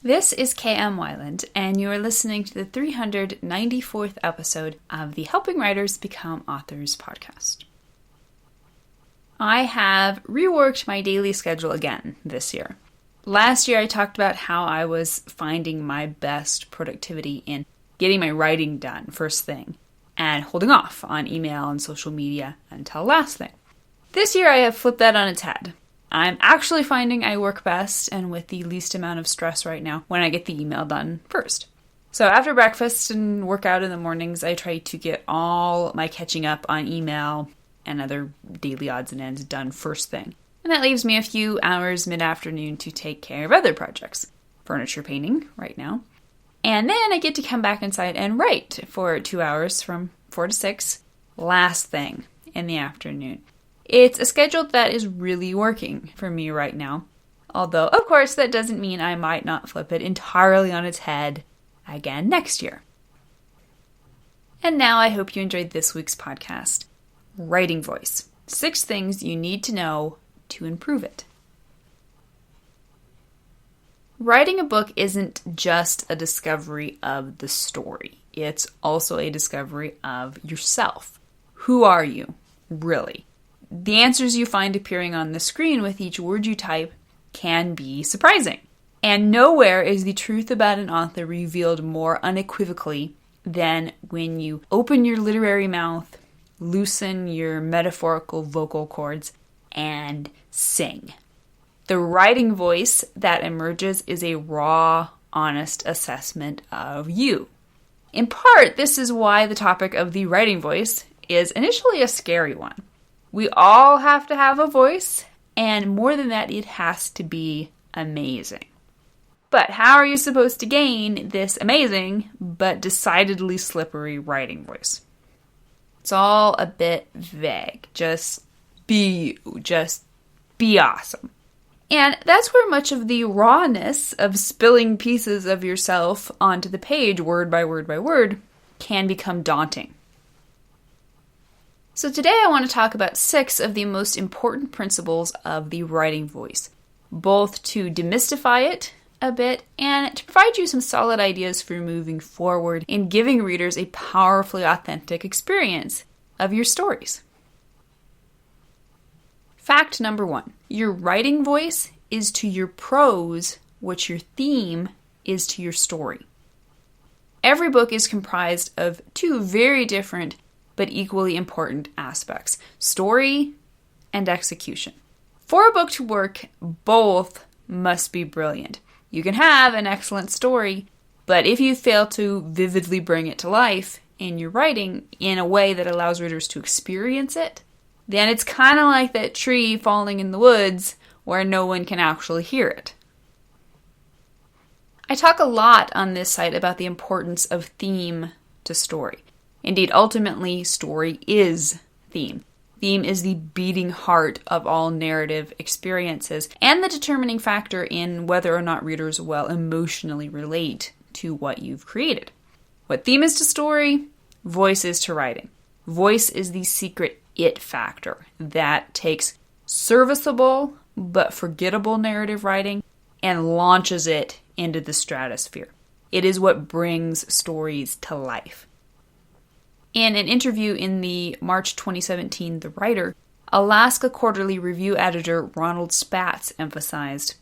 This is KM Wyland, and you are listening to the 394th episode of the Helping Writers Become Authors podcast. I have reworked my daily schedule again this year. Last year I talked about how I was finding my best productivity in getting my writing done first thing and holding off on email and social media until last thing. This year I have flipped that on its head. I'm actually finding I work best and with the least amount of stress right now when I get the email done first. So after breakfast and workout in the mornings, I try to get all my catching up on email and other daily odds and ends done first thing. And that leaves me a few hours mid-afternoon to take care of other projects. Furniture painting right now. And then I get to come back inside and write for 2 hours from 4 to 6, last thing in the afternoon. It's a schedule that is really working for me right now. Although, of course, that doesn't mean I might not flip it entirely on its head again next year. And now I hope you enjoyed this week's podcast, Writing Voice. 6 things you need to know to improve it. Writing a book isn't just a discovery of the story. It's also a discovery of yourself. Who are you, really? The answers you find appearing on the screen with each word you type can be surprising. And nowhere is the truth about an author revealed more unequivocally than when you open your literary mouth, loosen your metaphorical vocal cords, and sing. The writing voice that emerges is a raw, honest assessment of you. In part, this is why the topic of the writing voice is initially a scary one. We all have to have a voice, and more than that, it has to be amazing. But how are you supposed to gain this amazing, but decidedly slippery writing voice? It's all a bit vague. Just be you. Just be awesome. And that's where much of the rawness of spilling pieces of yourself onto the page, word by word by word, can become daunting. So today I want to talk about 6 of the most important principles of the writing voice, both to demystify it a bit and to provide you some solid ideas for moving forward in giving readers a powerfully authentic experience of your stories. Fact number 1. Your writing voice is to your prose what your theme is to your story. Every book is comprised of 2 very different but equally important aspects, story and execution. For a book to work, both must be brilliant. You can have an excellent story, but if you fail to vividly bring it to life in your writing in a way that allows readers to experience it, then it's kind of like that tree falling in the woods where no one can actually hear it. I talk a lot on this site about the importance of theme to story. Indeed, ultimately, story is theme. Theme is the beating heart of all narrative experiences and the determining factor in whether or not readers will emotionally relate to what you've created. What theme is to story, voice is to writing. Voice is the secret it factor that takes serviceable but forgettable narrative writing and launches it into the stratosphere. It is what brings stories to life. In an interview in the March 2017 The Writer, Alaska Quarterly Review editor Ronald Spatz emphasized,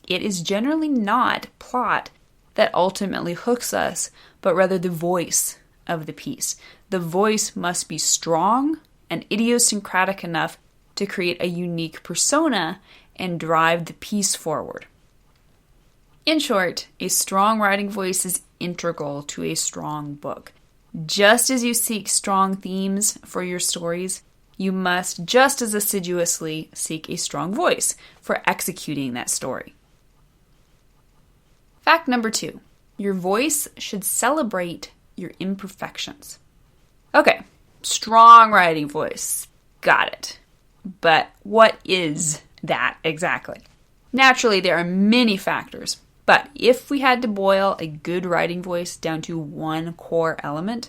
"It is generally not plot that ultimately hooks us, but rather the voice of the piece. The voice must be strong and idiosyncratic enough to create a unique persona and drive the piece forward." In short, a strong writing voice is integral to a strong book. Just as you seek strong themes for your stories, you must just as assiduously seek a strong voice for executing that story. Fact number 2. Your voice should celebrate your imperfections. Okay, strong writing voice. Got it. But what is that exactly? Naturally, there are many factors. But if we had to boil a good writing voice down to one core element,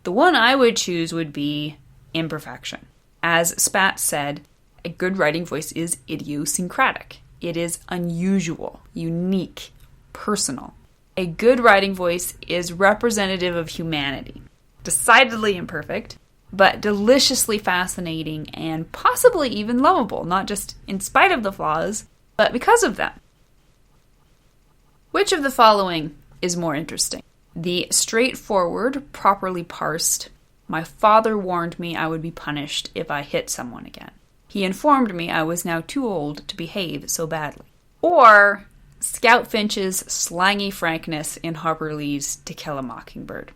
the one I would choose would be imperfection. As Spatz said, a good writing voice is idiosyncratic. It is unusual, unique, personal. A good writing voice is representative of humanity. Decidedly imperfect, but deliciously fascinating and possibly even lovable, not just in spite of the flaws, but because of them. Which of the following is more interesting? The straightforward, properly parsed, "My father warned me I would be punished if I hit someone again. He informed me I was now too old to behave so badly." Or Scout Finch's slangy frankness in Harper Lee's To Kill a Mockingbird.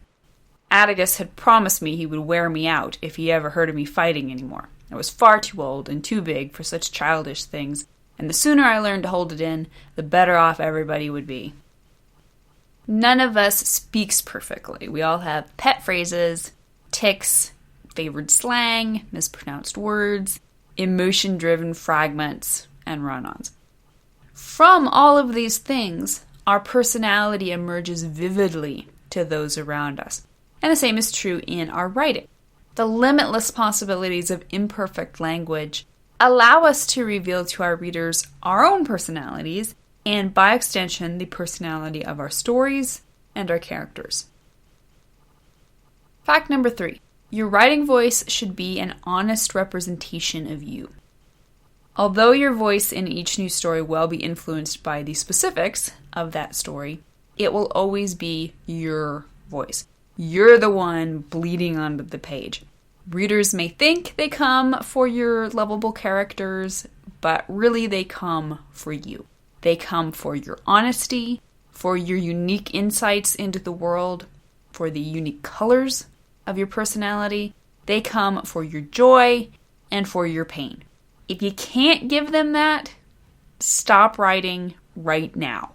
"Atticus had promised me he would wear me out if he ever heard of me fighting anymore. I was far too old and too big for such childish things, and the sooner I learned to hold it in, the better off everybody would be." None of us speaks perfectly. We all have pet phrases, tics, favored slang, mispronounced words, emotion-driven fragments, and run-ons. From all of these things, our personality emerges vividly to those around us. And the same is true in our writing. The limitless possibilities of imperfect language allow us to reveal to our readers our own personalities, and by extension, the personality of our stories and our characters. Fact number 3. Your writing voice should be an honest representation of you. Although your voice in each new story will be influenced by the specifics of that story, it will always be your voice. You're the one bleeding onto the page. Readers may think they come for your lovable characters, but really they come for you. They come for your honesty, for your unique insights into the world, for the unique colors of your personality. They come for your joy and for your pain. If you can't give them that, stop writing right now.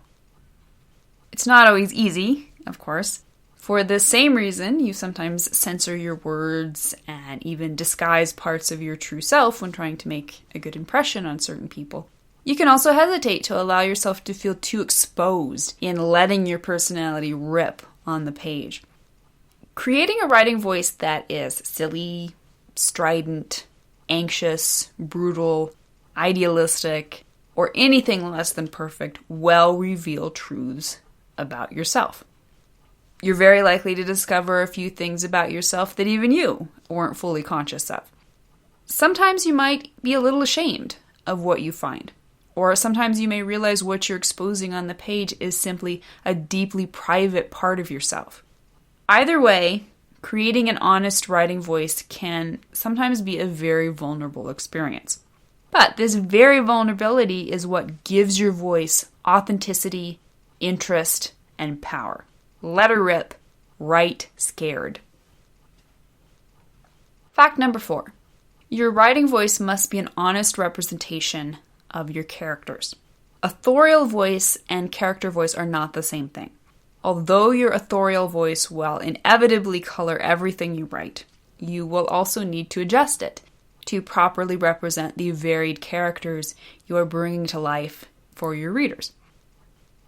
It's not always easy, of course. For the same reason, you sometimes censor your words and even disguise parts of your true self when trying to make a good impression on certain people. You can also hesitate to allow yourself to feel too exposed in letting your personality rip on the page. Creating a writing voice that is silly, strident, anxious, brutal, idealistic, or anything less than perfect will reveal truths about yourself. You're very likely to discover a few things about yourself that even you weren't fully conscious of. Sometimes you might be a little ashamed of what you find, or sometimes you may realize what you're exposing on the page is simply a deeply private part of yourself. Either way, creating an honest writing voice can sometimes be a very vulnerable experience. But this very vulnerability is what gives your voice authenticity, interest, and power. Let her rip. Write scared. Fact number 4. Your writing voice must be an honest representation of your characters. Authorial voice and character voice are not the same thing. Although your authorial voice will inevitably color everything you write, you will also need to adjust it to properly represent the varied characters you are bringing to life for your readers.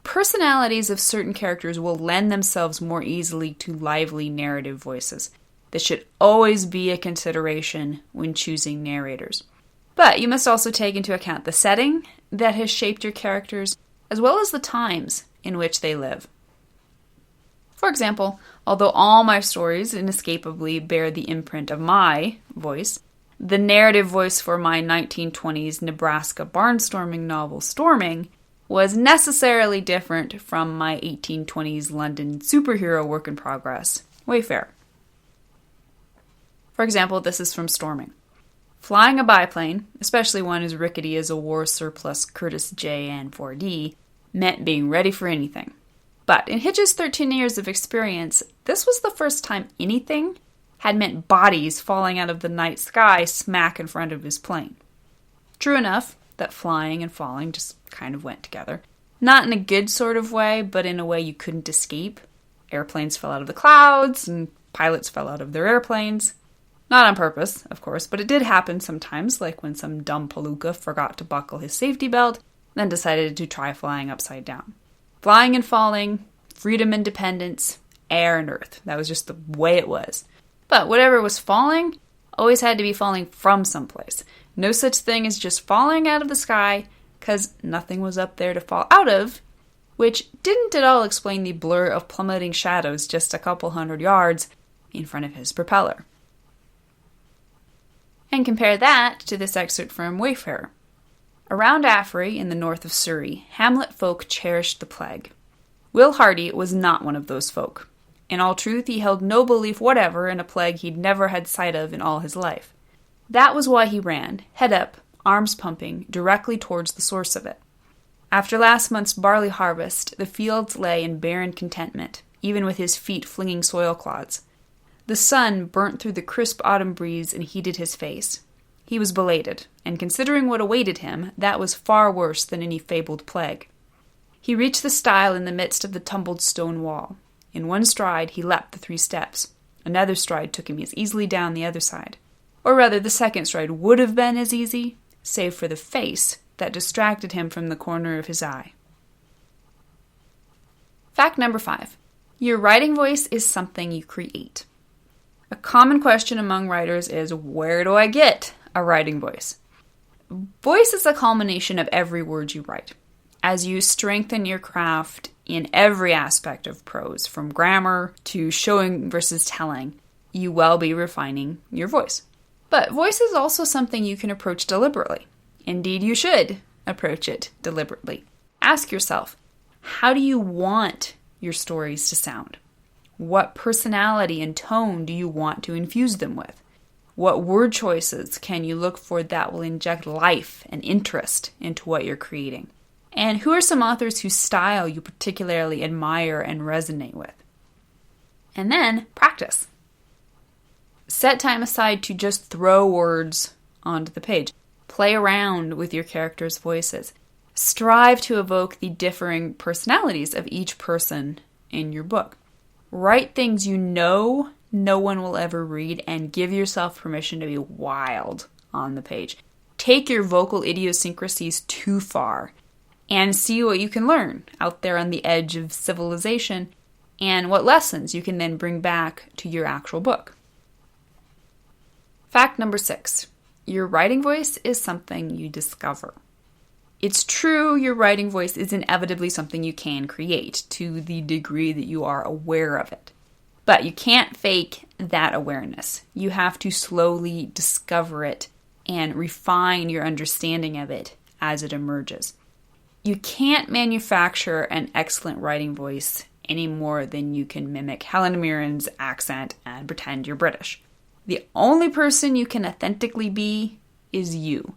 Personalities of certain characters will lend themselves more easily to lively narrative voices. This should always be a consideration when choosing narrators. But you must also take into account the setting that has shaped your characters, as well as the times in which they live. For example, although all my stories inescapably bear the imprint of my voice, the narrative voice for my 1920s Nebraska barnstorming novel Storming was necessarily different from my 1820s London superhero work in progress, Wayfarer. For example, this is from Storming. Flying a biplane, especially one as rickety as a war surplus Curtiss JN-4D, meant being ready for anything. But in Hitch's 13 years of experience, this was the first time anything had meant bodies falling out of the night sky smack in front of his plane. True enough that flying and falling just kind of went together. Not in a good sort of way, but in a way you couldn't escape. Airplanes fell out of the clouds, and pilots fell out of their airplanes. Not on purpose, of course, but it did happen sometimes, like when some dumb palooka forgot to buckle his safety belt, then decided to try flying upside down. Flying and falling, freedom, independence, air and earth. That was just the way it was. But whatever was falling always had to be falling from someplace. No such thing as just falling out of the sky, because nothing was up there to fall out of which didn't at all explain the blur of plummeting shadows just a couple hundred yards in front of his propeller. And compare that to this excerpt from Wayfarer. Around Affrey, in the north of Surrey, Hamlet folk cherished the plague. Will Hardy was not one of those folk. In all truth, he held no belief whatever in a plague he'd never had sight of in all his life. That was why he ran, head up, arms pumping, directly towards the source of it. After last month's barley harvest, the fields lay in barren contentment, even with his feet flinging soil clods. The sun burnt through the crisp autumn breeze and heated his face. He was belated, and considering what awaited him, that was far worse than any fabled plague. He reached the stile in the midst of the tumbled stone wall. In one stride, he leapt the 3 steps. Another stride took him as easily down the other side. Or rather, the second stride would have been as easy, save for the face that distracted him from the corner of his eye. Fact number 5. Your writing voice is something you create. A common question among writers is, where do I get a writing voice? Voice is a culmination of every word you write. As you strengthen your craft in every aspect of prose, from grammar to showing versus telling, you will be refining your voice. But voice is also something you can approach deliberately. Indeed, you should approach it deliberately. Ask yourself, how do you want your stories to sound? What personality and tone do you want to infuse them with? What word choices can you look for that will inject life and interest into what you're creating? And who are some authors whose style you particularly admire and resonate with? And then practice. Set time aside to just throw words onto the page. Play around with your characters' voices. Strive to evoke the differing personalities of each person in your book. Write things you know no one will ever read and give yourself permission to be wild on the page. Take your vocal idiosyncrasies too far and see what you can learn out there on the edge of civilization and what lessons you can then bring back to your actual book. Fact number 6. Your writing voice is something you discover. It's true your writing voice is inevitably something you can create to the degree that you are aware of it. But you can't fake that awareness. You have to slowly discover it and refine your understanding of it as it emerges. You can't manufacture an excellent writing voice any more than you can mimic Helen Mirren's accent and pretend you're British. The only person you can authentically be is you.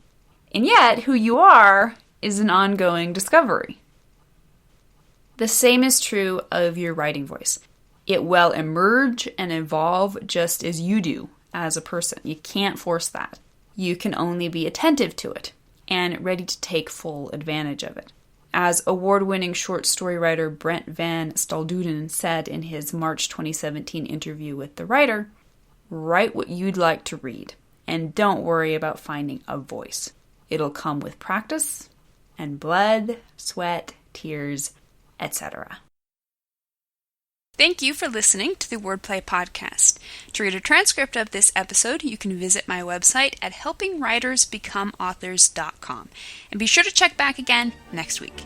And yet, who you are is an ongoing discovery. The same is true of your writing voice. It will emerge and evolve just as you do as a person. You can't force that. You can only be attentive to it and ready to take full advantage of it. As award-winning short story writer Brent Van Stalduden said in his March 2017 interview with the writer, write what you'd like to read, and don't worry about finding a voice. It'll come with practice and blood, sweat, tears, etc. Thank you for listening to the Wordplay Podcast. To read a transcript of this episode, you can visit my website at helpingwritersbecomeauthors.com. And be sure to check back again next week.